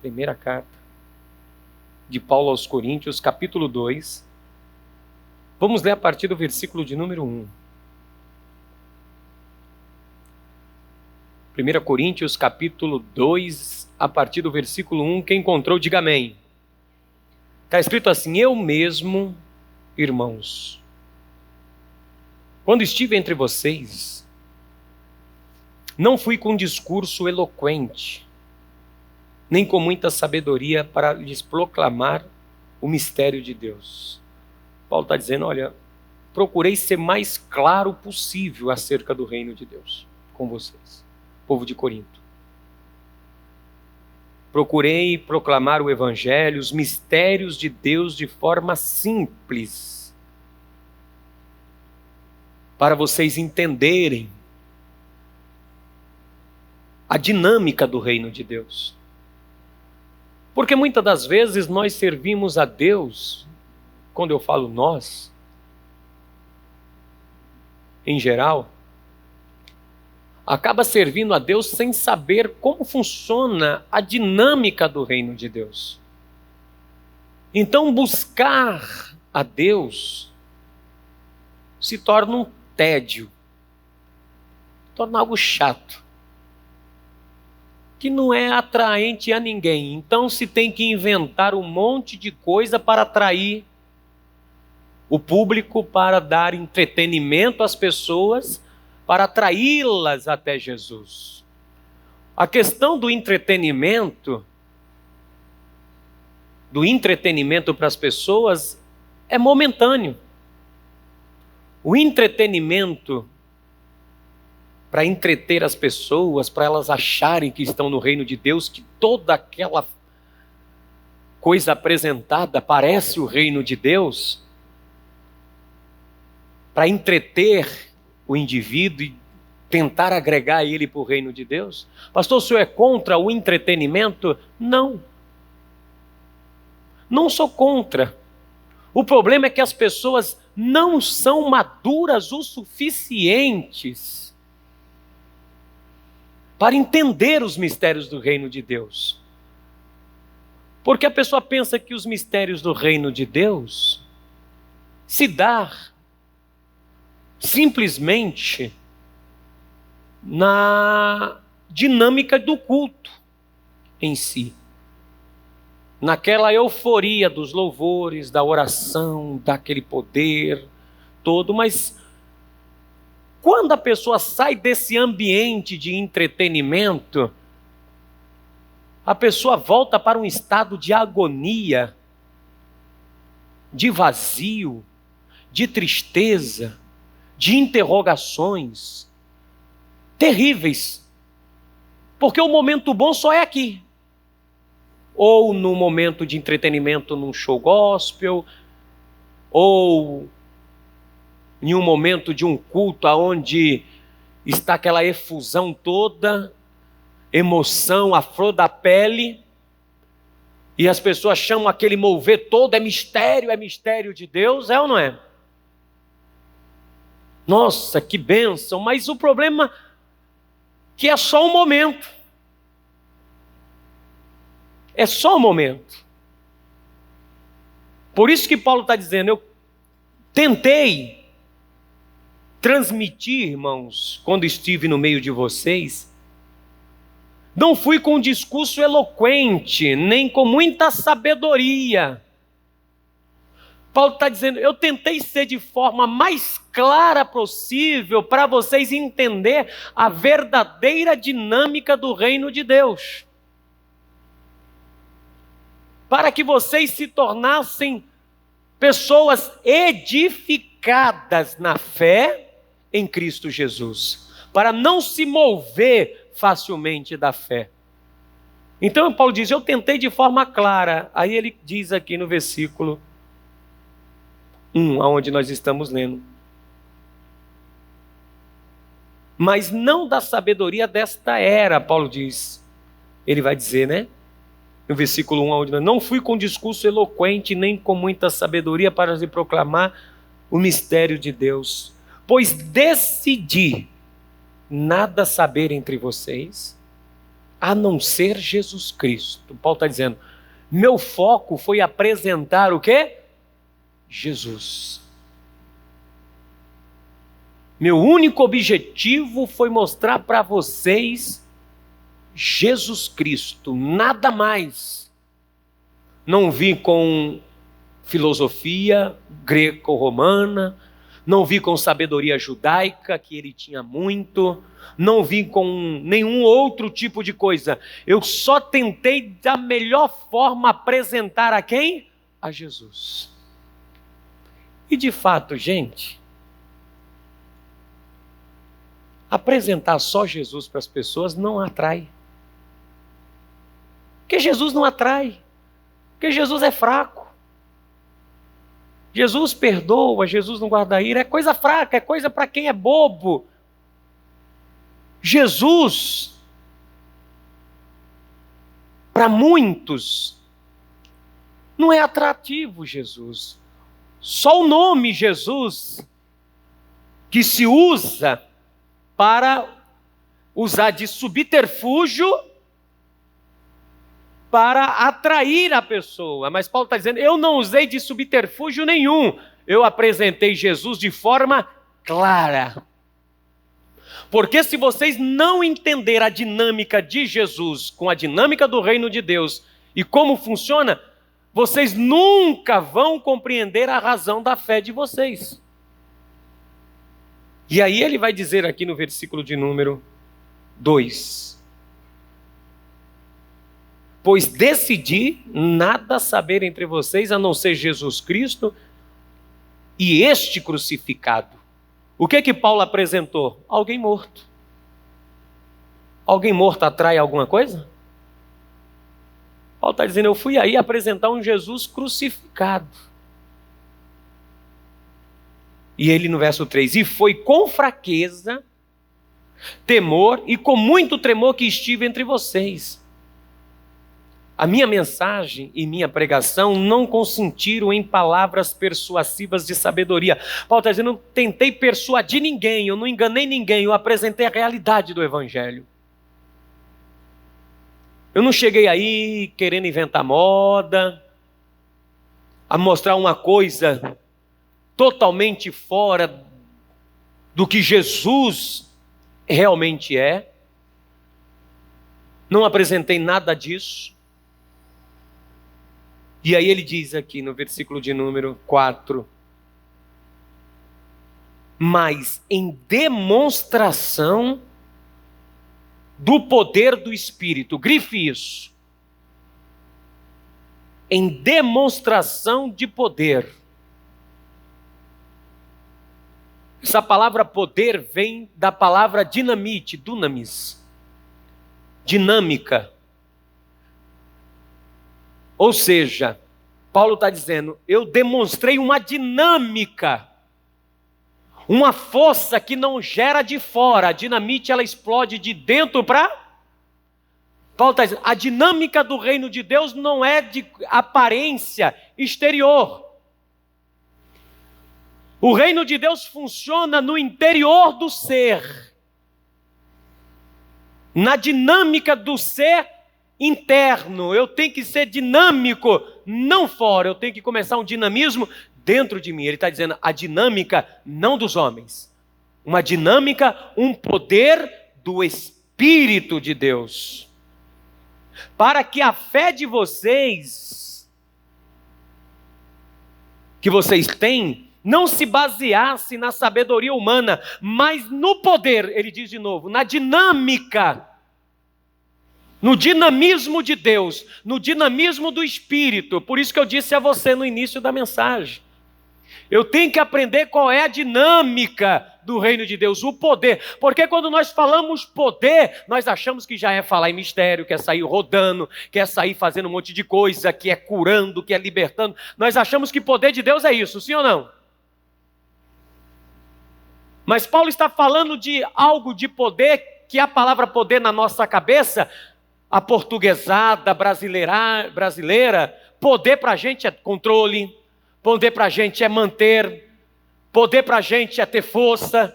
primeira carta de Paulo aos Coríntios, capítulo 2. Vamos ler a partir do versículo de número 1. 1 Coríntios, capítulo 2, a partir do versículo 1. Quem encontrou, diga amém. Está escrito assim: eu mesmo, irmãos, quando estive entre vocês, não fui com discurso eloquente, nem com muita sabedoria para lhes proclamar o mistério de Deus. Paulo está dizendo, olha, procurei ser mais claro possível acerca do reino de Deus com vocês, povo de Corinto. Procurei proclamar o evangelho, os mistérios de Deus de forma simples, para vocês entenderem a dinâmica do reino de Deus. Porque muitas das vezes nós servimos a Deus, quando eu falo nós, em geral, acaba servindo a Deus sem saber como funciona a dinâmica do reino de Deus. Então buscar a Deus se torna um tédio, torna algo chato, que não é atraente a ninguém. Então se tem que inventar um monte de coisa para atrair o público, para dar entretenimento às pessoas, para atraí-las até Jesus. A questão do entretenimento para as pessoas é momentâneo. O entretenimento para entreter as pessoas, para elas acharem que estão no reino de Deus, que toda aquela coisa apresentada parece o reino de Deus, para entreter o indivíduo e tentar agregar ele para o reino de Deus. Pastor, o senhor é contra o entretenimento? Não. Não sou contra. O problema é que as pessoas não são maduras o suficientes para entender os mistérios do reino de Deus. Porque a pessoa pensa que os mistérios do reino de Deus se dá simplesmente na dinâmica do culto em si. Naquela euforia dos louvores, da oração, daquele poder todo, mas quando a pessoa sai desse ambiente de entretenimento, a pessoa volta para um estado de agonia, de vazio, de tristeza, de interrogações terríveis. Porque o momento bom só é aqui. Ou no momento de entretenimento num show gospel, ou em um momento de um culto onde está aquela efusão toda, emoção à flor da pele, e as pessoas chamam aquele mover todo, é mistério de Deus, é ou não é? Nossa, que bênção, mas o problema é que é só um momento. É só um momento. Por isso que Paulo está dizendo, eu tentei transmitir, irmãos, quando estive no meio de vocês, não fui com um discurso eloquente, nem com muita sabedoria. Paulo está dizendo, eu tentei ser de forma mais clara possível para vocês entenderem a verdadeira dinâmica do reino de Deus. Para que vocês se tornassem pessoas edificadas na fé em Cristo Jesus, para não se mover facilmente da fé. Então Paulo diz, eu tentei de forma clara. Aí ele diz aqui no versículo 1, aonde nós estamos lendo. Mas não da sabedoria desta era, Paulo diz. Ele vai dizer, né? No versículo 1, onde não fui com discurso eloquente, nem com muita sabedoria para lhe proclamar o mistério de Deus, pois decidi nada saber entre vocês, a não ser Jesus Cristo. Paulo está dizendo, meu foco foi apresentar o quê? Jesus. Meu único objetivo foi mostrar para vocês Jesus Cristo, nada mais. Não vim com filosofia greco-romana, não vim com sabedoria judaica, que ele tinha muito, não vim com nenhum outro tipo de coisa. Eu só tentei da melhor forma apresentar a quem? A Jesus. E de fato, gente, apresentar só Jesus para as pessoas não atrai. Porque Jesus não atrai. Porque Jesus é fraco. Jesus perdoa, Jesus não guarda ira. É coisa fraca, é coisa para quem é bobo. Jesus, para muitos, não é atrativo Jesus. Só o nome Jesus, que se usa para usar de subterfúgio para atrair a pessoa. Mas Paulo está dizendo, eu não usei de subterfúgio nenhum. Eu apresentei Jesus de forma clara. Porque se vocês não entenderem a dinâmica de Jesus com a dinâmica do reino de Deus e como funciona, vocês nunca vão compreender a razão da fé de vocês. E aí ele vai dizer aqui no versículo de número 2. Pois decidi nada saber entre vocês a não ser Jesus Cristo e este crucificado. O que Paulo apresentou? Alguém morto. Alguém morto atrai alguma coisa? Paulo está dizendo, eu fui aí apresentar um Jesus crucificado. E ele no verso 3, e foi com fraqueza, temor e com muito tremor que estive entre vocês. A minha mensagem e minha pregação não consentiram em palavras persuasivas de sabedoria. Paulo está dizendo, eu não tentei persuadir ninguém, eu não enganei ninguém, eu apresentei a realidade do Evangelho. Eu não cheguei aí querendo inventar moda, a mostrar uma coisa totalmente fora do que Jesus realmente é. Não apresentei nada disso. E aí ele diz aqui no versículo de número 4, mas em demonstração do poder do Espírito, grife isso, em demonstração de poder. Essa palavra poder vem da palavra dinamite, dunamis, dinâmica. Ou seja, Paulo está dizendo, eu demonstrei uma dinâmica, uma força que não gera de fora. A dinamite ela explode de dentro para... Paulo está dizendo, a dinâmica do reino de Deus não é de aparência exterior. O reino de Deus funciona no interior do ser, na dinâmica do ser interno. Eu tenho que ser dinâmico, não fora. Eu tenho que começar um dinamismo dentro de mim. Ele está dizendo a dinâmica não dos homens, uma dinâmica, um poder do Espírito de Deus, para que a fé de vocês, que vocês têm, não se baseasse na sabedoria humana, mas no poder, ele diz de novo, na dinâmica, no dinamismo de Deus, no dinamismo do Espírito. Por isso que eu disse a você no início da mensagem, eu tenho que aprender qual é a dinâmica do reino de Deus, o poder. Porque quando nós falamos poder, nós achamos que já é falar em mistério, que é sair rodando, que é sair fazendo um monte de coisa, que é curando, que é libertando. Nós achamos que poder de Deus é isso, sim ou não? Mas Paulo está falando de algo de poder, que a palavra poder na nossa cabeça, a portuguesada, brasileira, poder para a gente é controle, poder para a gente é manter, poder para a gente é ter força,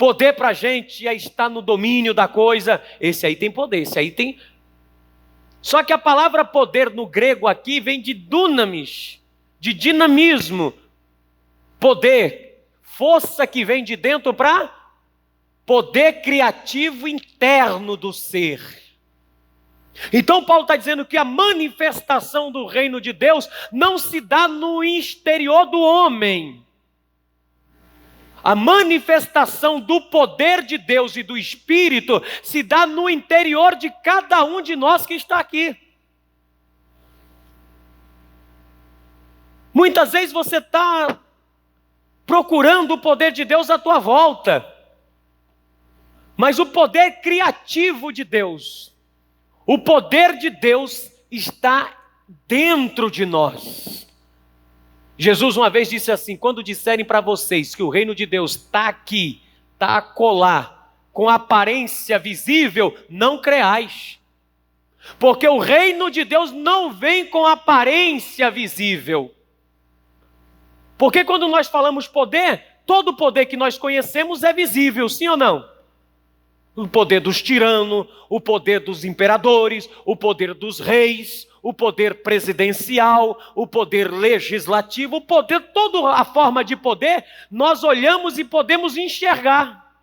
Poder para a gente é estar no domínio da coisa. Esse aí tem poder, esse aí tem... Só que a palavra poder no grego aqui vem de dunamis, de dinamismo. Poder, força que vem de dentro para poder criativo interno do ser. Então Paulo está dizendo que a manifestação do reino de Deus não se dá no exterior do homem. A manifestação do poder de Deus e do Espírito se dá no interior de cada um de nós que está aqui. Muitas vezes você está procurando o poder de Deus à tua volta. Mas o poder criativo de Deus, o poder de Deus está dentro de nós. Jesus uma vez disse assim: quando disserem para vocês que o reino de Deus está aqui, está acolá, com aparência visível, não creais. Porque o reino de Deus não vem com aparência visível. Porque quando nós falamos poder, todo poder que nós conhecemos é visível, sim ou não? O poder dos tiranos, o poder dos imperadores, o poder dos reis, o poder presidencial, o poder legislativo, o poder, toda a forma de poder, nós olhamos e podemos enxergar.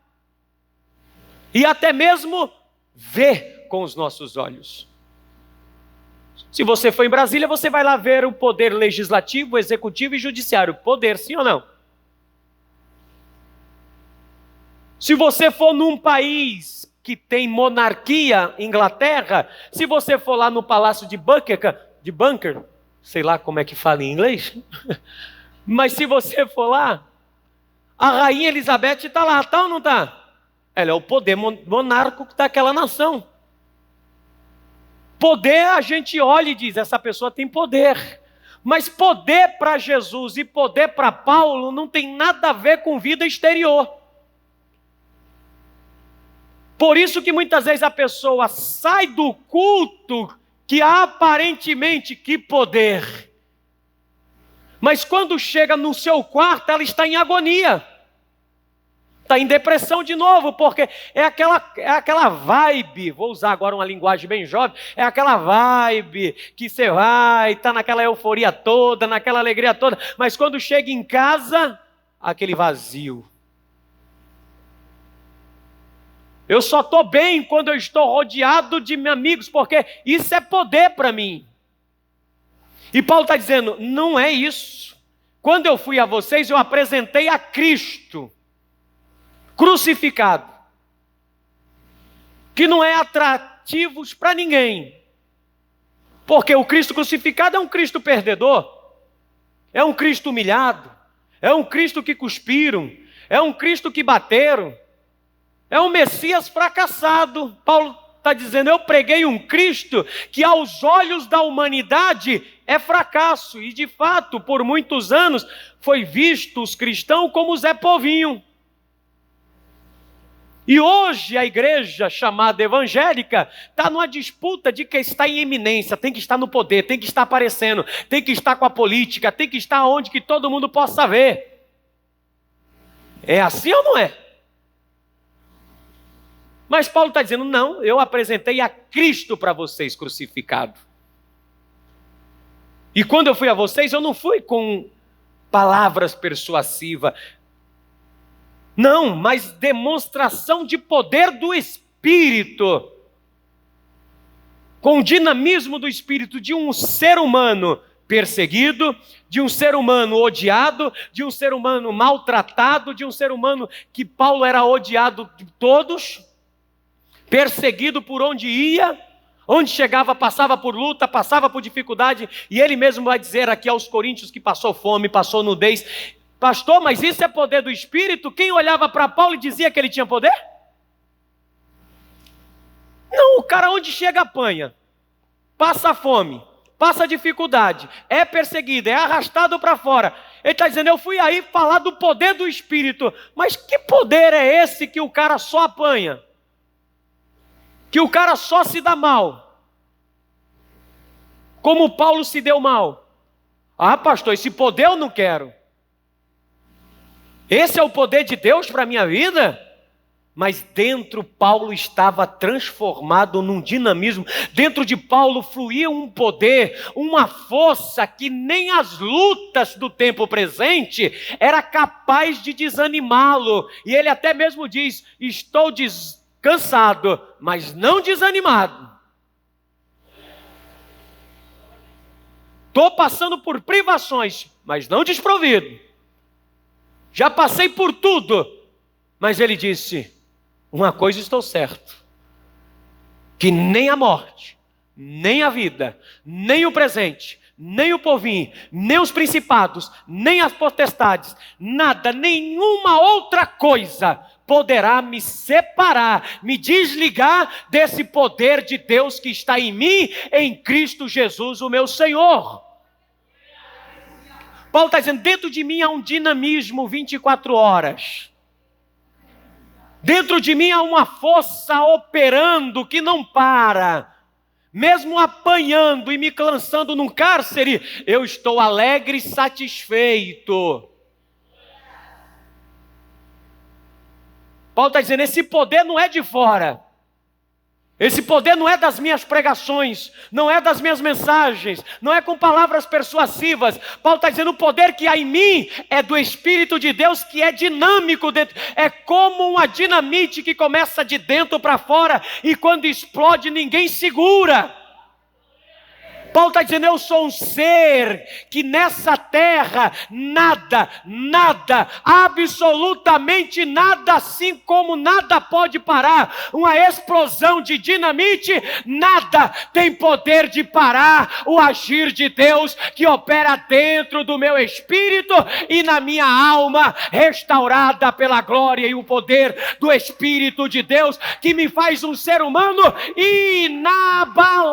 E até mesmo ver com os nossos olhos. Se você for em Brasília, você vai lá ver o poder legislativo, executivo e judiciário. Poder, sim ou não? Se você for num país que tem monarquia, Inglaterra, se você for lá no Palácio de Buckingham, sei lá como é que fala em inglês, mas se você for lá, a Rainha Elizabeth está lá, está ou não está? Ela é o poder monárquico daquela nação. Poder, a gente olha e diz, essa pessoa tem poder. Mas poder para Jesus e poder para Paulo não tem nada a ver com vida exterior. Por isso que muitas vezes a pessoa sai do culto que aparentemente que poder. Mas quando chega no seu quarto, ela está em agonia. Está em depressão de novo, porque é aquela vibe, vou usar agora uma linguagem bem jovem, é aquela vibe que você vai, está naquela euforia toda, naquela alegria toda, mas quando chega em casa, aquele vazio. Eu só estou bem quando eu estou rodeado de meus amigos, porque isso é poder para mim. E Paulo está dizendo, não é isso. Quando eu fui a vocês, eu apresentei a Cristo crucificado, que não é atrativo para ninguém, porque o Cristo crucificado é um Cristo perdedor, é um Cristo humilhado, é um Cristo que cuspiram, é um Cristo que bateram, é um Messias fracassado. Paulo está dizendo, eu preguei um Cristo que aos olhos da humanidade é fracasso, e de fato, por muitos anos, foi visto os cristãos como Zé Povinho. E hoje a igreja chamada evangélica está numa disputa de que está em eminência, tem que estar no poder, tem que estar aparecendo, tem que estar com a política, tem que estar onde que todo mundo possa ver. É assim ou não é? Mas Paulo está dizendo, não, eu apresentei a Cristo para vocês crucificado. E quando eu fui a vocês, eu não fui com palavras persuasivas, não, mas demonstração de poder do Espírito. Com o dinamismo do Espírito de um ser humano perseguido, de um ser humano odiado, de um ser humano maltratado, de um ser humano que Paulo era odiado de todos, perseguido por onde ia, onde chegava passava por luta, passava por dificuldade, e ele mesmo vai dizer aqui aos Coríntios que passou fome, passou nudez. Pastor, mas isso é poder do Espírito? Quem olhava para Paulo e dizia que ele tinha poder? Não, o cara onde chega apanha, passa fome, passa dificuldade, é perseguido, é arrastado para fora. Ele está dizendo, eu fui aí falar do poder do Espírito. Mas que poder é esse que o cara só apanha? Que o cara só se dá mal? Como Paulo se deu mal? Ah, pastor, esse poder eu não quero. Esse é o poder de Deus para a minha vida? Mas dentro Paulo estava transformado num dinamismo. Dentro de Paulo fluía um poder, uma força que nem as lutas do tempo presente era capaz de desanimá-lo. E ele até mesmo diz: estou cansado, mas não desanimado. Estou passando por privações, mas não desprovido. Já passei por tudo. Mas ele disse: uma coisa estou certo, que nem a morte, nem a vida, nem o presente, nem o porvir, nem os principados, nem as potestades, nada, nenhuma outra coisa poderá me separar, me desligar desse poder de Deus que está em mim, em Cristo Jesus, o meu Senhor. Paulo está dizendo: dentro de mim há um dinamismo 24 horas. Dentro de mim há uma força operando que não para. Mesmo apanhando e me lançando num cárcere, eu estou alegre e satisfeito. Paulo está dizendo: esse poder não é de fora. Esse poder não é das minhas pregações, não é das minhas mensagens, não é com palavras persuasivas. Paulo está dizendo: o poder que há em mim é do Espírito de Deus, que é dinâmico, é como uma dinamite que começa de dentro para fora e quando explode ninguém segura. Paulo está dizendo: eu sou um ser que nessa terra nada, absolutamente nada, assim como nada pode parar uma explosão de dinamite, nada tem poder de parar o agir de Deus que opera dentro do meu espírito e na minha alma, restaurada pela glória e o poder do Espírito de Deus, que me faz um ser humano inabalável,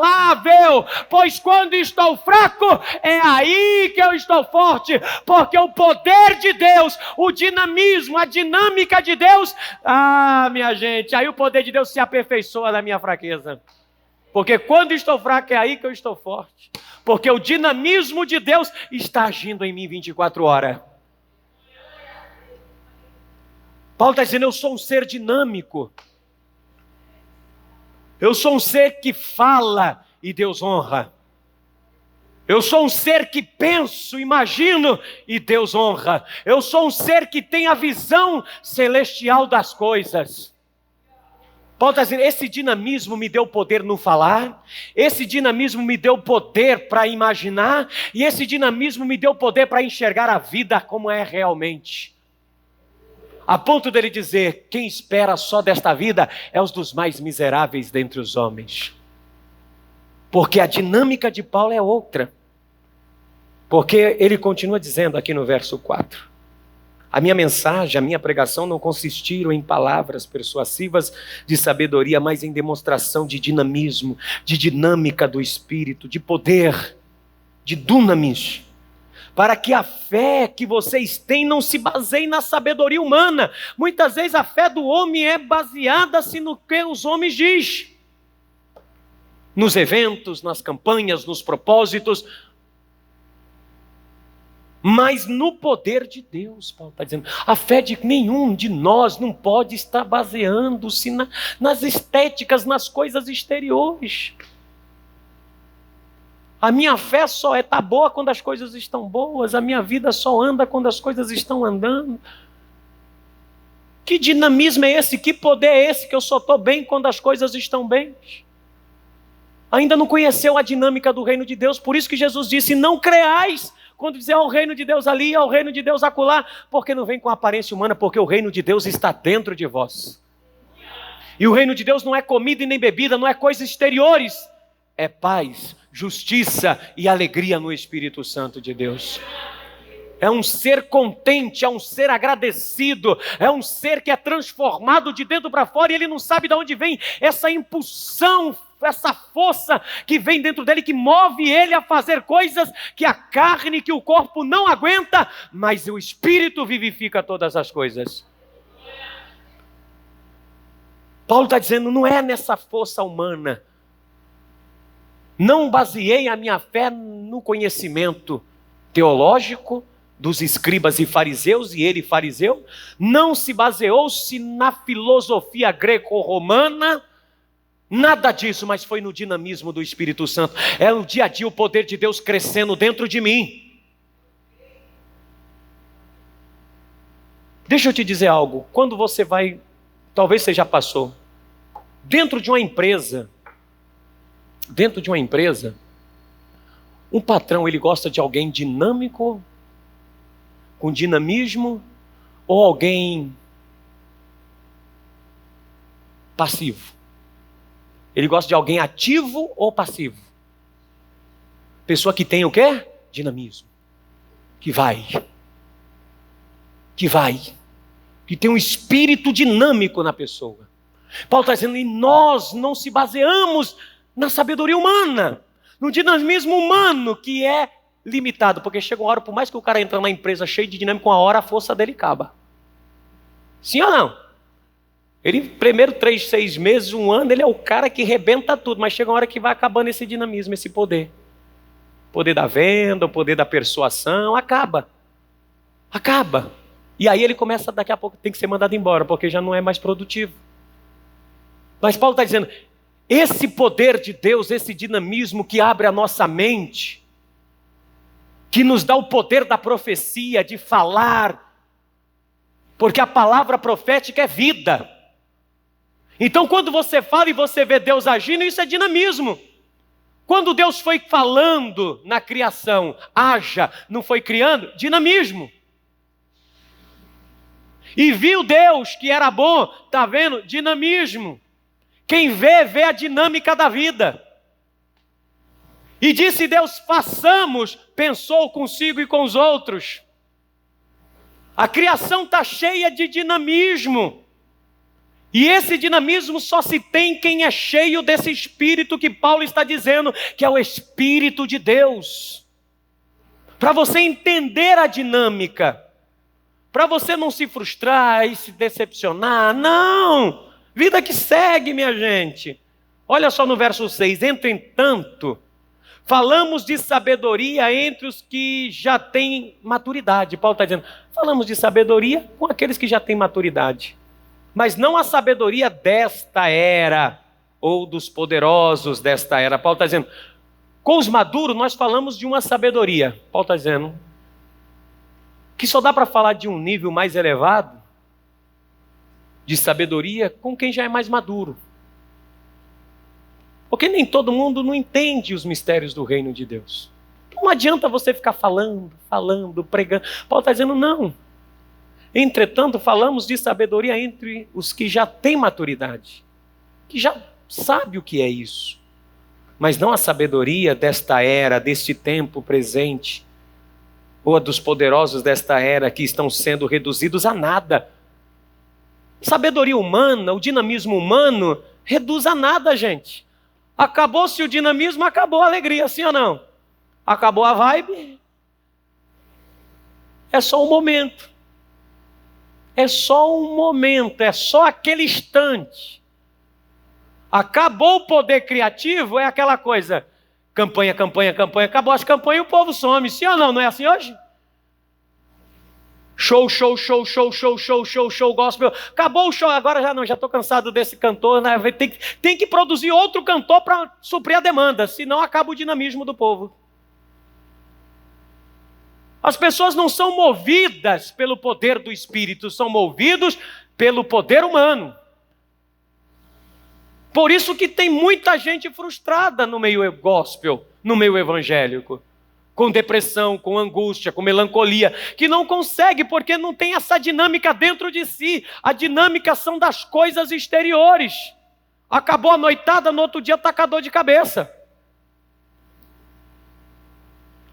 pois quando estou fraco, é aí que eu estou forte, porque o poder de Deus, o dinamismo, a dinâmica de Deus, minha gente, aí o poder de Deus se aperfeiçoa na minha fraqueza, porque quando estou fraco é aí que eu estou forte, porque o dinamismo de Deus está agindo em mim 24 horas. Paulo está dizendo: eu sou um ser dinâmico, eu sou um ser que fala e Deus honra. Eu sou um ser que penso, imagino e Deus honra. Eu sou um ser que tem a visão celestial das coisas. Paulo está dizendo: esse dinamismo me deu poder no falar, esse dinamismo me deu poder para imaginar, e esse dinamismo me deu poder para enxergar a vida como é realmente. A ponto dele dizer: quem espera só desta vida é os dos mais miseráveis dentre os homens. Porque a dinâmica de Paulo é outra. Porque ele continua dizendo aqui no verso 4: a minha mensagem, a minha pregação não consistiram em palavras persuasivas de sabedoria, mas em demonstração de dinamismo, de dinâmica do Espírito, de poder, de dunamis, para que a fé que vocês têm não se baseie na sabedoria humana. Muitas vezes a fé do homem é baseada-se no que os homens dizem. Nos eventos, nas campanhas, nos propósitos, mas no poder de Deus. Paulo está dizendo: a fé de nenhum de nós não pode estar baseando-se nas estéticas, nas coisas exteriores. A minha fé só está boa quando as coisas estão boas, a minha vida só anda quando as coisas estão andando. Que dinamismo é esse? Que poder é esse que eu só estou bem quando as coisas estão bem? Ainda não conheceu a dinâmica do reino de Deus, por isso que Jesus disse: não creais quando dizer ao reino de Deus ali, ao reino de Deus acolá, porque não vem com aparência humana, porque o reino de Deus está dentro de vós. E o reino de Deus não é comida e nem bebida, não é coisas exteriores, é paz, justiça e alegria no Espírito Santo de Deus. É um ser contente, é um ser agradecido, é um ser que é transformado de dentro para fora e ele não sabe de onde vem essa impulsão, essa força que vem dentro dele, que move ele a fazer coisas que a carne, que o corpo não aguenta, mas o Espírito vivifica todas as coisas. Paulo está dizendo: não é nessa força humana, não baseei a minha fé no conhecimento teológico, dos escribas e fariseus, e ele fariseu, não se baseou-se na filosofia greco-romana, nada disso, mas foi no dinamismo do Espírito Santo. É o dia a dia o poder de Deus crescendo dentro de mim. Deixa eu te dizer algo, quando você vai, talvez você já passou, dentro de uma empresa, um patrão, ele gosta de alguém dinâmico, com dinamismo, ou alguém passivo? Ele gosta de alguém ativo ou passivo? Pessoa que tem o quê? Dinamismo. Que tem um espírito dinâmico na pessoa. Paulo está dizendo, e nós não se baseamos na sabedoria humana, no dinamismo humano, que é limitado, porque chega uma hora, por mais que o cara entre na empresa cheio de dinâmica, uma hora a força dele acaba. Sim ou não? Ele, primeiro 3, 6 meses, 1 ano, ele é o cara que rebenta tudo, mas chega uma hora que vai acabando esse dinamismo, esse poder. O poder da venda, o poder da persuasão, acaba. E aí ele começa, daqui a pouco, tem que ser mandado embora, porque já não é mais produtivo. Mas Paulo está dizendo, esse poder de Deus, esse dinamismo que abre a nossa mente, que nos dá o poder da profecia, de falar, porque a palavra profética é vida. Então quando você fala e você vê Deus agindo, isso é dinamismo. Quando Deus foi falando na criação, haja, não foi criando, dinamismo. E viu Deus que era bom, está vendo? Dinamismo. Quem vê a dinâmica da vida. E disse Deus, façamos, pensou consigo e com os outros. A criação está cheia de dinamismo. E esse dinamismo só se tem quem é cheio desse Espírito que Paulo está dizendo, que é o Espírito de Deus. Para você entender a dinâmica, para você não se frustrar e se decepcionar, não! Vida que segue, minha gente. Olha só no verso 6, entretanto, falamos de sabedoria entre os que já têm maturidade. Paulo está dizendo, falamos de sabedoria com aqueles que já têm maturidade. Mas não a sabedoria desta era, ou dos poderosos desta era. Paulo está dizendo, com os maduros nós falamos de uma sabedoria. Paulo está dizendo que só dá para falar de um nível mais elevado de sabedoria com quem já é mais maduro. Porque nem todo mundo não entende os mistérios do reino de Deus. Não adianta você ficar falando, pregando. Paulo está dizendo, não. Entretanto, falamos de sabedoria entre os que já têm maturidade, que já sabe o que é isso. Mas não a sabedoria desta era, deste tempo presente, ou a dos poderosos desta era que estão sendo reduzidos a nada. Sabedoria humana, o dinamismo humano, reduz a nada, gente. Acabou-se o dinamismo, acabou a alegria, sim ou não? Acabou a vibe. É só um momento. É só um momento, é só aquele instante. Acabou o poder criativo, é aquela coisa. Campanha, acabou as campanhas e o povo some, sim ou não? Não é assim hoje? Show, gospel. Acabou o show, agora já estou cansado desse cantor, né? Tem que produzir outro cantor para suprir a demanda, senão acaba o dinamismo do povo. As pessoas não são movidas pelo poder do Espírito, são movidos pelo poder humano. Por isso que tem muita gente frustrada no meio gospel, no meio evangélico. Com depressão, com angústia, com melancolia, que não consegue porque não tem essa dinâmica dentro de si. A dinâmica são das coisas exteriores. Acabou a noitada, no outro dia está com dor de cabeça.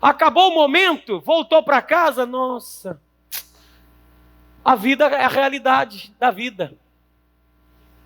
Acabou o momento, voltou para casa, nossa. A vida é a realidade da vida.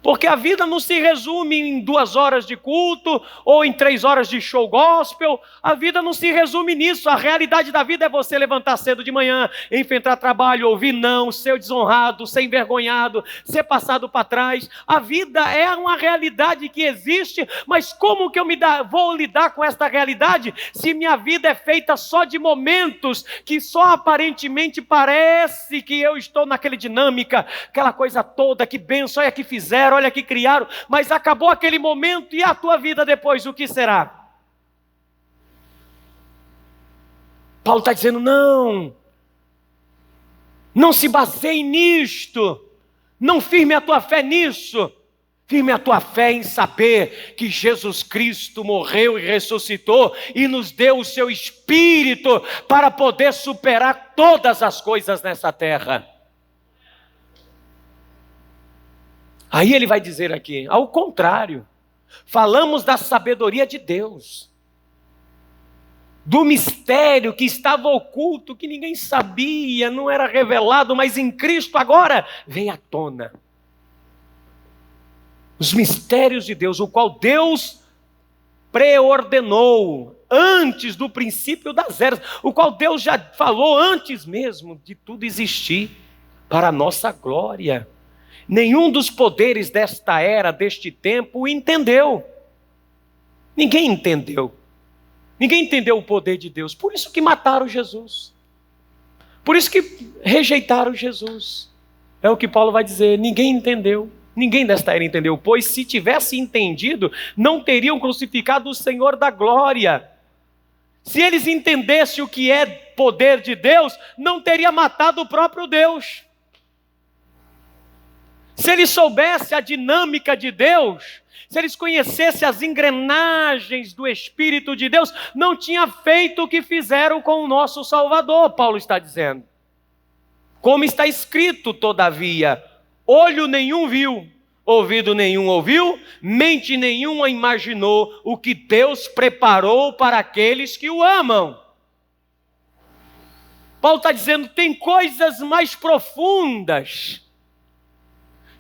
Porque a vida não se resume em 2 horas de culto ou em 3 horas de show gospel. A vida não se resume nisso. A realidade da vida é você levantar cedo de manhã, enfrentar trabalho, ouvir não, ser desonrado, ser envergonhado, ser passado para trás. A vida é uma realidade que existe, mas como que eu vou lidar com esta realidade se minha vida é feita só de momentos que só aparentemente parece que eu estou naquela dinâmica, aquela coisa toda, que bênção, olha que fizeram, olha que criaram, mas acabou aquele momento e a tua vida depois, o que será? Paulo está dizendo, não se baseie nisto, não firme a tua fé nisso, firme a tua fé em saber que Jesus Cristo morreu e ressuscitou e nos deu o seu Espírito para poder superar todas as coisas nessa terra. Aí ele vai dizer aqui, ao contrário, falamos da sabedoria de Deus, do mistério que estava oculto, que ninguém sabia, não era revelado, mas em Cristo agora veio à tona. Os mistérios de Deus, o qual Deus preordenou antes do princípio das eras, o qual Deus já falou antes mesmo de tudo existir, para a nossa glória. Nenhum dos poderes desta era, deste tempo, entendeu. Ninguém entendeu. Ninguém entendeu o poder de Deus. Por isso que mataram Jesus. Por isso que rejeitaram Jesus. É o que Paulo vai dizer. Ninguém entendeu. Ninguém desta era entendeu. Pois se tivesse entendido, não teriam crucificado o Senhor da glória. Se eles entendessem o que é poder de Deus, não teria matado o próprio Deus. Se eles soubessem a dinâmica de Deus, se eles conhecessem as engrenagens do Espírito de Deus, não tinha feito o que fizeram com o nosso Salvador, Paulo está dizendo. Como está escrito, todavia, olho nenhum viu, ouvido nenhum ouviu, mente nenhuma imaginou o que Deus preparou para aqueles que o amam. Paulo está dizendo, tem coisas mais profundas,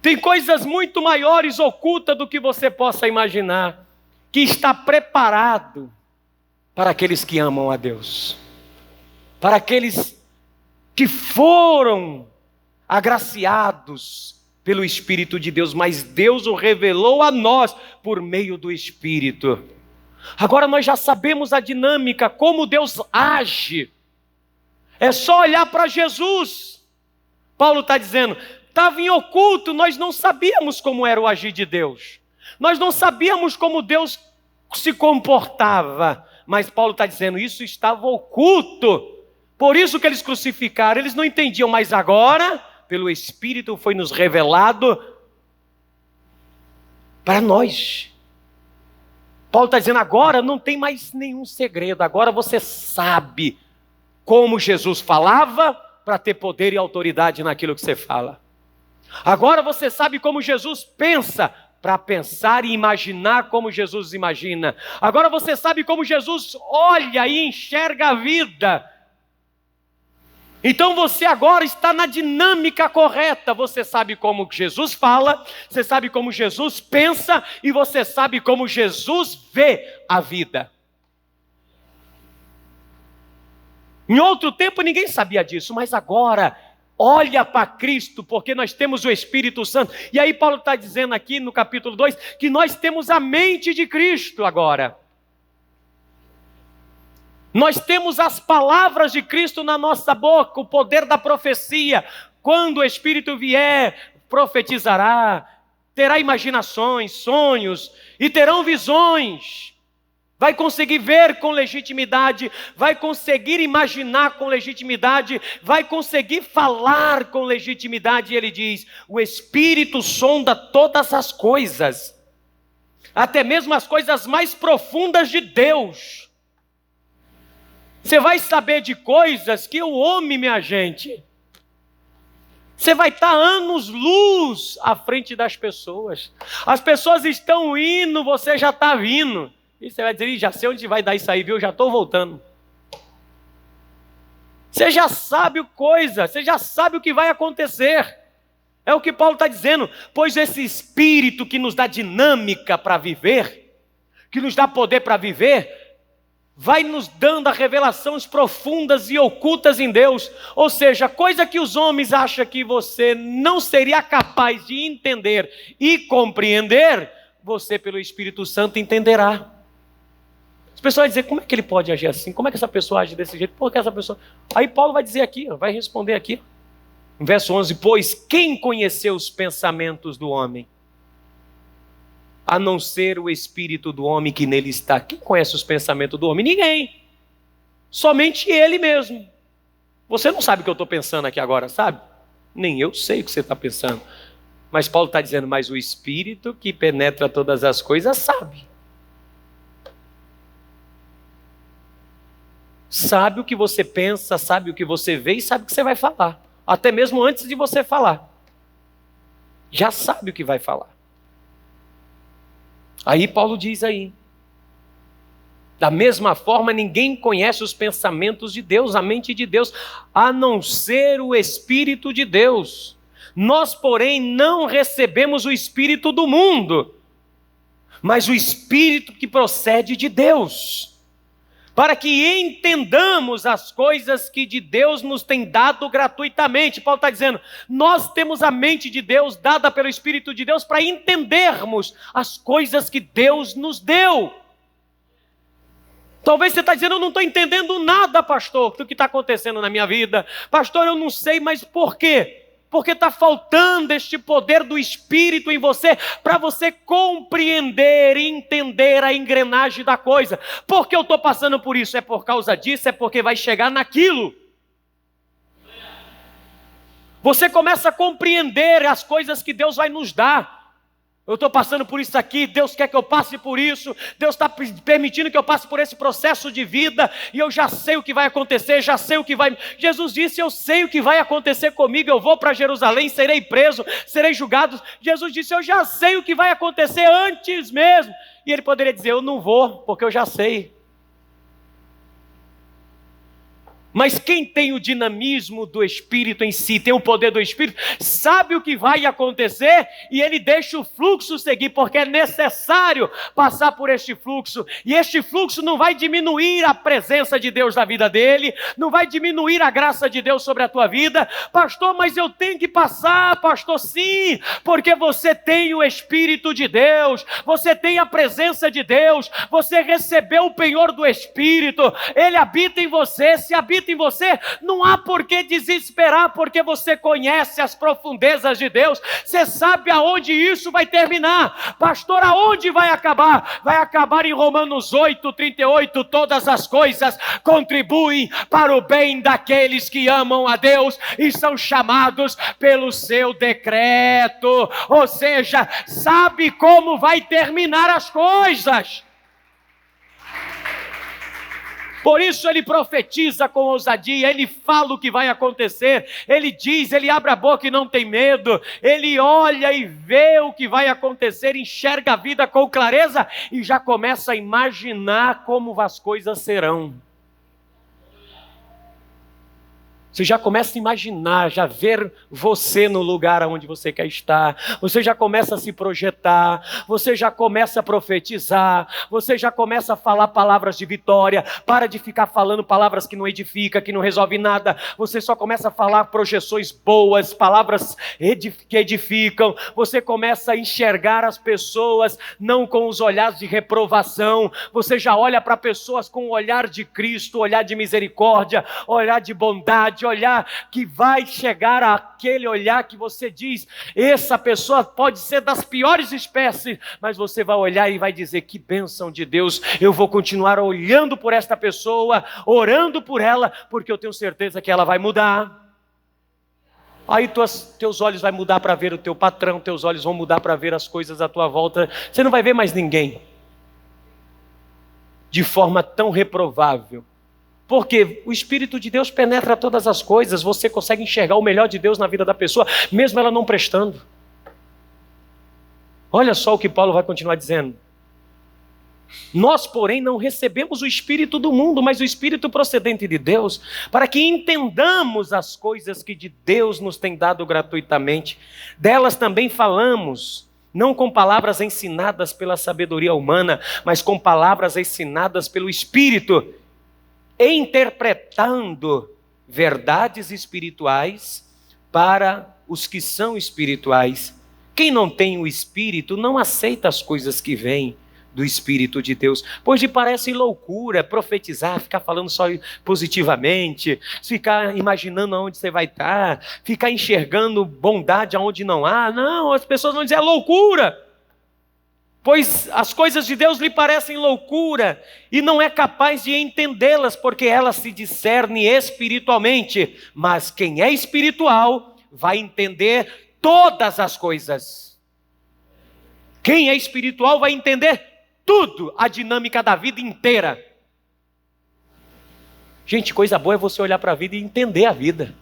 tem coisas muito maiores ocultas do que você possa imaginar, que está preparado para aqueles que amam a Deus, para aqueles que foram agraciados pelo Espírito de Deus, mas Deus o revelou a nós por meio do Espírito. Agora nós já sabemos a dinâmica, como Deus age. É só olhar para Jesus. Paulo está dizendo, estava em oculto, nós não sabíamos como era o agir de Deus. Nós não sabíamos como Deus se comportava. Mas Paulo está dizendo, isso estava oculto. Por isso que eles crucificaram, eles não entendiam, mas agora, pelo Espírito, foi nos revelado para nós. Paulo está dizendo, agora não tem mais nenhum segredo, agora você sabe como Jesus falava para ter poder e autoridade naquilo que você fala. Agora você sabe como Jesus pensa, para pensar e imaginar como Jesus imagina. Agora você sabe como Jesus olha e enxerga a vida. Então você agora está na dinâmica correta. Você sabe como Jesus fala, você sabe como Jesus pensa e você sabe como Jesus vê a vida. Em outro tempo ninguém sabia disso, mas agora olha para Cristo, porque nós temos o Espírito Santo. E aí Paulo está dizendo aqui no capítulo 2, que nós temos a mente de Cristo agora. Nós temos as palavras de Cristo na nossa boca, o poder da profecia. Quando o Espírito vier, profetizará, terá imaginações, sonhos e terão visões. Vai conseguir ver com legitimidade, vai conseguir imaginar com legitimidade, vai conseguir falar com legitimidade. E ele diz, o Espírito sonda todas as coisas, até mesmo as coisas mais profundas de Deus. Você vai saber de coisas que o homem, minha gente, você vai estar anos-luz à frente das pessoas. As pessoas estão indo, você já está vindo. E você vai dizer, já sei onde vai dar isso aí, viu? Já estou voltando. Você já sabe coisa, você já sabe o que vai acontecer. É o que Paulo está dizendo, pois esse Espírito que nos dá dinâmica para viver, que nos dá poder para viver, vai nos dando revelações profundas e ocultas em Deus. Ou seja, coisa que os homens acham que você não seria capaz de entender e compreender, você pelo Espírito Santo entenderá. As pessoas vão dizer, como é que ele pode agir assim? Como é que essa pessoa age desse jeito? Por que essa pessoa... Aí Paulo vai dizer aqui, vai responder aqui. Verso 11, pois quem conheceu os pensamentos do homem? A não ser o espírito do homem que nele está. Quem conhece os pensamentos do homem? Ninguém. Somente ele mesmo. Você não sabe o que eu estou pensando aqui agora, sabe? Nem eu sei o que você está pensando. Mas Paulo está dizendo, mas o espírito que penetra todas as coisas sabe. Sabe o que você pensa, sabe o que você vê e sabe o que você vai falar. Até mesmo antes de você falar. Já sabe o que vai falar. Aí Paulo diz aí. Da mesma forma, ninguém conhece os pensamentos de Deus, a mente de Deus, a não ser o Espírito de Deus. Nós, porém, não recebemos o Espírito do mundo, mas o Espírito que procede de Deus. Para que entendamos as coisas que de Deus nos tem dado gratuitamente. Paulo está dizendo, nós temos a mente de Deus dada pelo Espírito de Deus para entendermos as coisas que Deus nos deu. Talvez você está dizendo, eu não estou entendendo nada, pastor, do que está acontecendo na minha vida. Pastor, eu não sei, mas por quê? Porque está faltando este poder do Espírito em você, para você compreender e entender a engrenagem da coisa. Por que eu estou passando por isso? É por causa disso? É porque vai chegar naquilo. Você começa a compreender as coisas que Deus vai nos dar. Eu estou passando por isso aqui, Deus quer que eu passe por isso, Deus está permitindo que eu passe por esse processo de vida, e eu já sei o que vai acontecer, já sei o que vai... Jesus disse, eu sei o que vai acontecer comigo, eu vou para Jerusalém, serei preso, serei julgado. Jesus disse, eu já sei o que vai acontecer antes mesmo. E ele poderia dizer, eu não vou, porque eu já sei. Mas quem tem o dinamismo do Espírito em si, tem o poder do Espírito, sabe o que vai acontecer e ele deixa o fluxo seguir, porque é necessário passar por este fluxo. E este fluxo não vai diminuir a presença de Deus na vida dele, não vai diminuir a graça de Deus sobre a tua vida. Pastor, mas eu tenho que passar, pastor, sim, porque você tem o Espírito de Deus, você tem a presença de Deus, você recebeu o penhor do Espírito, ele habita em você, se habita em você, não há por que desesperar, porque você conhece as profundezas de Deus, você sabe aonde isso vai terminar. Pastor, aonde vai acabar? Vai acabar em Romanos 8:38, todas as coisas contribuem para o bem daqueles que amam a Deus e são chamados pelo seu decreto. Ou seja, sabe como vai terminar as coisas. Por isso ele profetiza com ousadia, ele fala o que vai acontecer, ele diz, ele abre a boca e não tem medo, ele olha e vê o que vai acontecer, enxerga a vida com clareza e já começa a imaginar como as coisas serão. Você já começa a imaginar, já ver você no lugar onde você quer estar. Você já começa a se projetar. Você já começa a profetizar. Você já começa a falar palavras de vitória. Para de ficar falando palavras que não edificam, que não resolvem nada. Você só começa a falar projeções boas, palavras que edificam. Você começa a enxergar as pessoas não com os olhares de reprovação. Você já olha para pessoas com o olhar de Cristo, olhar de misericórdia, olhar de bondade, olhar que vai chegar àquele olhar que você diz, essa pessoa pode ser das piores espécies, mas você vai olhar e vai dizer, que bênção de Deus, eu vou continuar olhando por esta pessoa, orando por ela, porque eu tenho certeza que ela vai mudar. Aí teus olhos vão mudar para ver o teu patrão, teus olhos vão mudar para ver as coisas à tua volta, você não vai ver mais ninguém de forma tão reprovável. Porque o Espírito de Deus penetra todas as coisas, você consegue enxergar o melhor de Deus na vida da pessoa, mesmo ela não prestando. Olha só o que Paulo vai continuar dizendo. Nós, porém, não recebemos o Espírito do mundo, mas o Espírito procedente de Deus, para que entendamos as coisas que de Deus nos tem dado gratuitamente. Delas também falamos, não com palavras ensinadas pela sabedoria humana, mas com palavras ensinadas pelo Espírito, interpretando verdades espirituais para os que são espirituais. Quem não tem o Espírito não aceita as coisas que vêm do Espírito de Deus, pois lhe parece loucura profetizar, ficar falando só positivamente, ficar imaginando aonde você vai estar, ficar enxergando bondade aonde não há. Não, as pessoas vão dizer, é loucura, pois as coisas de Deus lhe parecem loucura e não é capaz de entendê-las, porque elas se discernem espiritualmente. Mas quem é espiritual vai entender todas as coisas. Quem é espiritual vai entender tudo, a dinâmica da vida inteira. Gente, coisa boa é você olhar para a vida e entender a vida.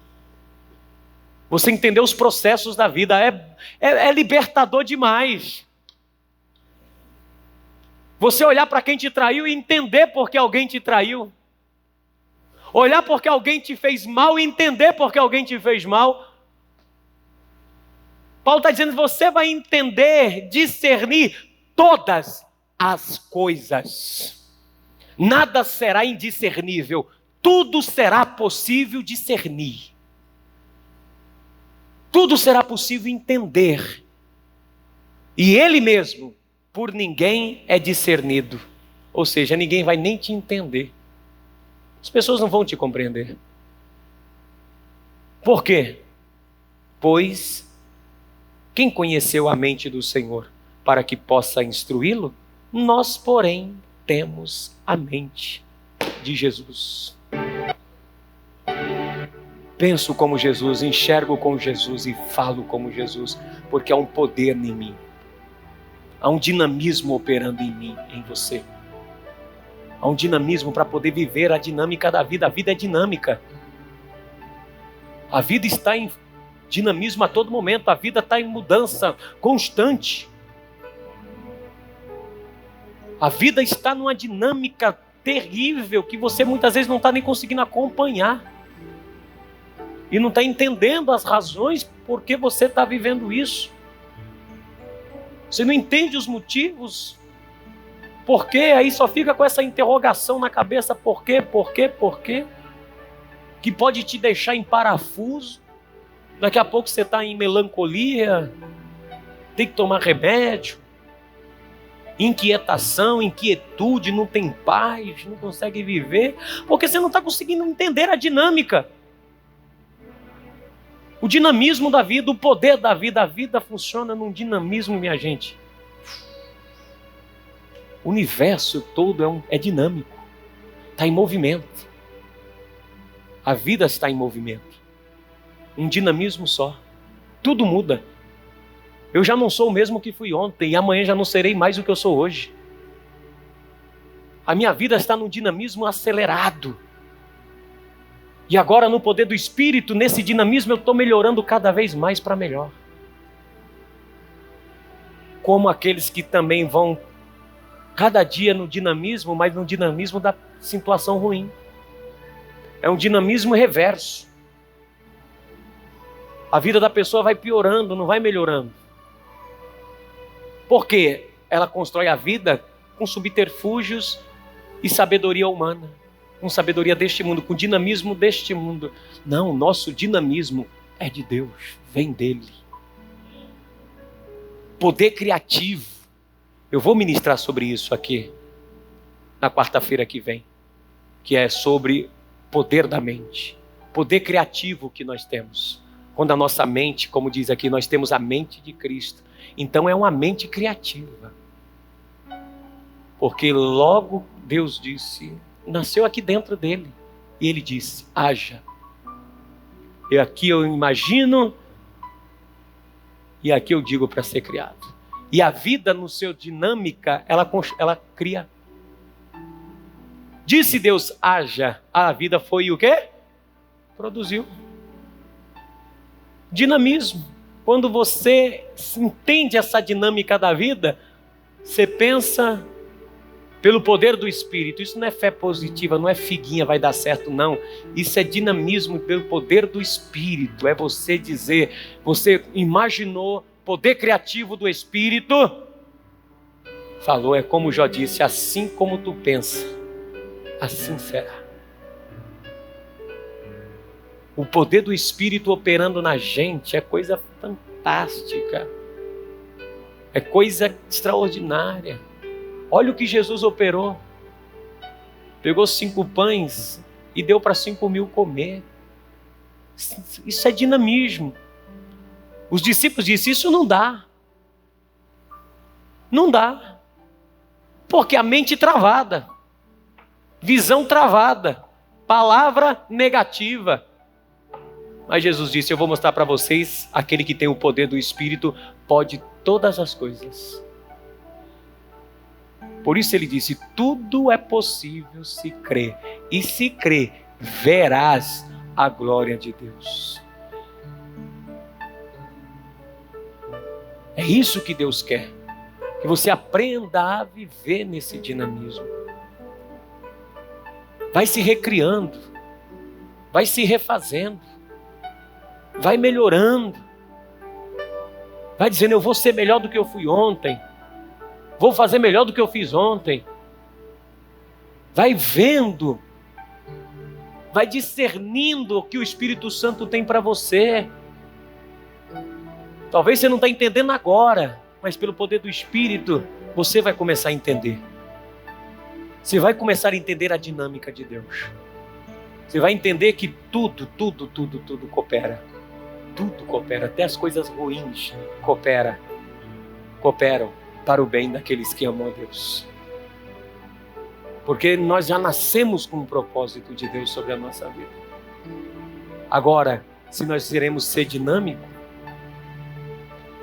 Você entender os processos da vida. É libertador demais. Você olhar para quem te traiu e entender por que alguém te traiu. Olhar porque alguém te fez mal e entender por que alguém te fez mal. Paulo está dizendo que você vai entender, discernir todas as coisas. Nada será indiscernível. Tudo será possível discernir. Tudo será possível entender. E ele mesmo, por ninguém é discernido. Ou seja, ninguém vai nem te entender. As pessoas não vão te compreender. Por quê? Pois quem conheceu a mente do Senhor para que possa instruí-lo? Nós, porém, temos a mente de Jesus. Penso como Jesus, enxergo como Jesus e falo como Jesus, porque há um poder em mim. Há um dinamismo operando em mim, em você. Há um dinamismo para poder viver a dinâmica da vida. A vida é dinâmica. A vida está em dinamismo a todo momento. A vida está em mudança constante. A vida está numa dinâmica terrível que você muitas vezes não está nem conseguindo acompanhar. E não está entendendo as razões por que você está vivendo isso. Você não entende os motivos. Por quê? Aí só fica com essa interrogação na cabeça. Por quê? Por quê? Por quê? Que pode te deixar em parafuso. Daqui a pouco você está em melancolia. Tem que tomar remédio. Inquietação, inquietude, não tem paz, não consegue viver, porque você não está conseguindo entender a dinâmica. O dinamismo da vida, o poder da vida. A vida funciona num dinamismo, minha gente. O universo todo é dinâmico, está em movimento. A vida está em movimento. Um dinamismo só. Tudo muda. Eu já não sou o mesmo que fui ontem e amanhã já não serei mais o que eu sou hoje. A minha vida está num dinamismo acelerado. E agora, no poder do Espírito, nesse dinamismo, eu estou melhorando cada vez mais para melhor. Como aqueles que também vão cada dia no dinamismo, mas no dinamismo da situação ruim. É um dinamismo reverso. A vida da pessoa vai piorando, não vai melhorando. Por quê? Ela constrói a vida com subterfúgios e sabedoria humana. Com sabedoria deste mundo, com dinamismo deste mundo. Não, nosso dinamismo é de Deus, vem dele. Poder criativo. Eu vou ministrar sobre isso aqui na quarta-feira que vem, que é sobre poder da mente, poder criativo que nós temos. Quando a nossa mente, como diz aqui, nós temos a mente de Cristo, então é uma mente criativa. Porque logo Deus disse, nasceu aqui dentro dele, e ele disse, haja. E aqui eu imagino, e aqui eu digo para ser criado. E a vida no seu dinâmica, ela cria. Disse Deus, haja. A vida foi o quê? Produziu. Dinamismo. Quando você entende essa dinâmica da vida, você pensa, pelo poder do Espírito. Isso não é fé positiva, não é figuinha, vai dar certo, não. Isso é dinamismo pelo poder do Espírito. É você dizer, você imaginou poder criativo do Espírito, falou, é como Jó disse, assim como tu pensa, assim será. O poder do Espírito operando na gente é coisa fantástica. É coisa extraordinária. Olha o que Jesus operou. Pegou 5 pães e deu para 5.000 comer. Isso é dinamismo. Os discípulos disseram, isso não dá. Não dá. Porque a mente travada. Visão travada. Palavra negativa. Mas Jesus disse, eu vou mostrar para vocês, aquele que tem o poder do Espírito pode todas as coisas. Por isso ele disse, tudo é possível se crer. E se crer, verás a glória de Deus. É isso que Deus quer. Que você aprenda a viver nesse dinamismo. Vai se recriando. Vai se refazendo. Vai melhorando. Vai dizendo, eu vou ser melhor do que eu fui ontem. Vou fazer melhor do que eu fiz ontem. Vai vendo. Vai discernindo o que o Espírito Santo tem para você. Talvez você não está entendendo agora, mas pelo poder do Espírito, você vai começar a entender. Você vai começar a entender a dinâmica de Deus. Você vai entender que tudo coopera. Tudo coopera, até as coisas ruins cooperam para o bem daqueles que amam a Deus. Porque nós já nascemos com um propósito de Deus sobre a nossa vida. Agora, se nós queremos ser dinâmicos,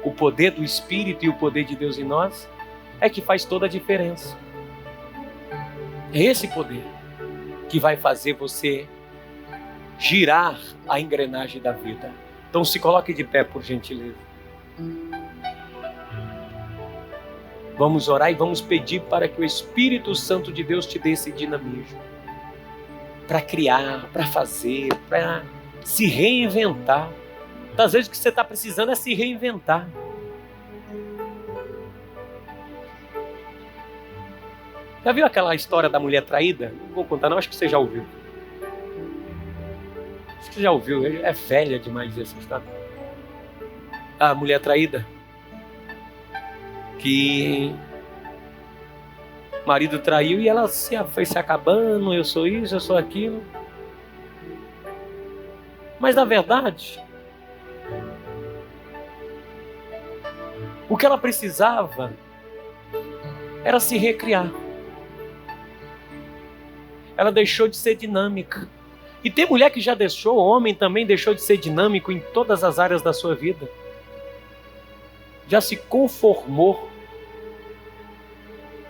o poder do Espírito e o poder de Deus em nós é que faz toda a diferença. É esse poder que vai fazer você girar a engrenagem da vida. Então se coloque de pé, por gentileza. Vamos orar e vamos pedir para que o Espírito Santo de Deus te dê esse dinamismo. Para criar, para fazer, para se reinventar. Às vezes o que você está precisando é se reinventar. Já viu aquela história da mulher traída? Não vou contar não, acho que você já ouviu. Acho que você já ouviu, é velha demais essa história. A mulher traída. Que o marido traiu e ela foi se acabando, eu sou isso, eu sou aquilo. Mas na verdade, o que ela precisava era se recriar. Ela deixou de ser dinâmica. E tem mulher que já deixou, homem também deixou de ser dinâmico em todas as áreas da sua vida. Já se conformou.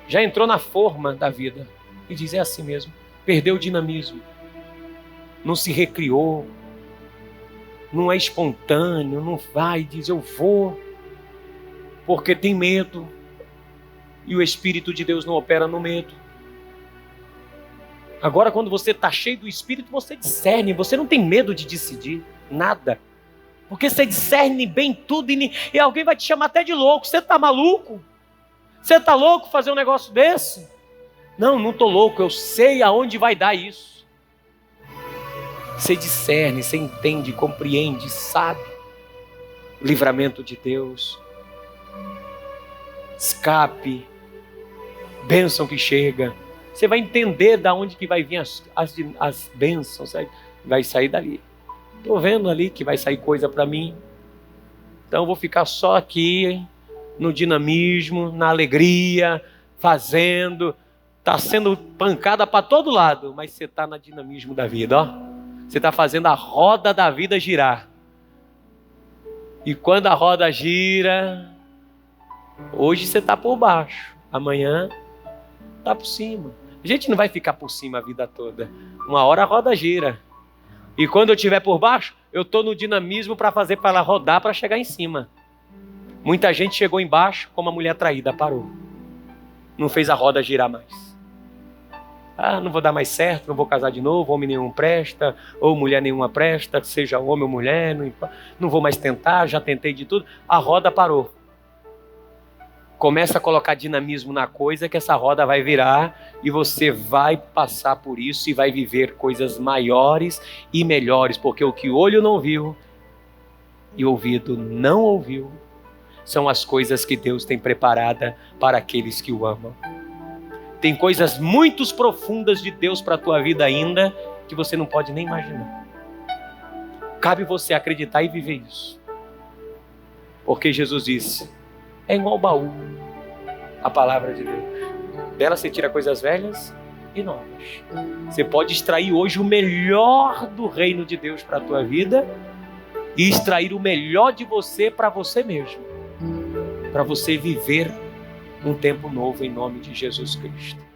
Já entrou na forma da vida. E diz, é assim mesmo. Perdeu o dinamismo. Não se recriou. Não é espontâneo. Não vai, diz, eu vou. Porque tem medo. E o Espírito de Deus não opera no medo. Agora, quando você está cheio do Espírito, você discerne. Você não tem medo de decidir nada. Porque você discerne bem tudo e alguém vai te chamar até de louco. Você está maluco? Você está louco fazer um negócio desse? Não, não estou louco. Eu sei aonde vai dar isso. Você discerne, você entende, compreende, sabe. O livramento de Deus. Escape. Bênção que chega. Você vai entender de onde que vai vir as bênçãos. Vai sair dali. Estou vendo ali que vai sair coisa para mim. Então eu vou ficar só aqui, no dinamismo, na alegria, fazendo. Está sendo pancada para todo lado, mas você está no dinamismo da vida. Ó. Você está fazendo a roda da vida girar. E quando a roda gira, hoje você está por baixo, amanhã está por cima. A gente não vai ficar por cima a vida toda. Uma hora a roda gira. E quando eu estiver por baixo, eu estou no dinamismo para fazer para ela rodar para chegar em cima. Muita gente chegou embaixo como a mulher traída, parou. Não fez a roda girar mais. Não vou dar mais certo, não vou casar de novo, homem nenhum presta, ou mulher nenhuma presta, seja homem ou mulher, não vou mais tentar, já tentei de tudo. A roda parou. Começa a colocar dinamismo na coisa, que essa roda vai virar e você vai passar por isso e vai viver coisas maiores e melhores, porque o que o olho não viu e o ouvido não ouviu são as coisas que Deus tem preparada para aqueles que o amam. Tem coisas muito profundas de Deus para a tua vida ainda que você não pode nem imaginar. Cabe você acreditar e viver isso. Porque Jesus disse, é igual baú, a palavra de Deus. Dela você tira coisas velhas e novas. Você pode extrair hoje o melhor do reino de Deus para a tua vida e extrair o melhor de você para você mesmo. Para você viver um tempo novo em nome de Jesus Cristo.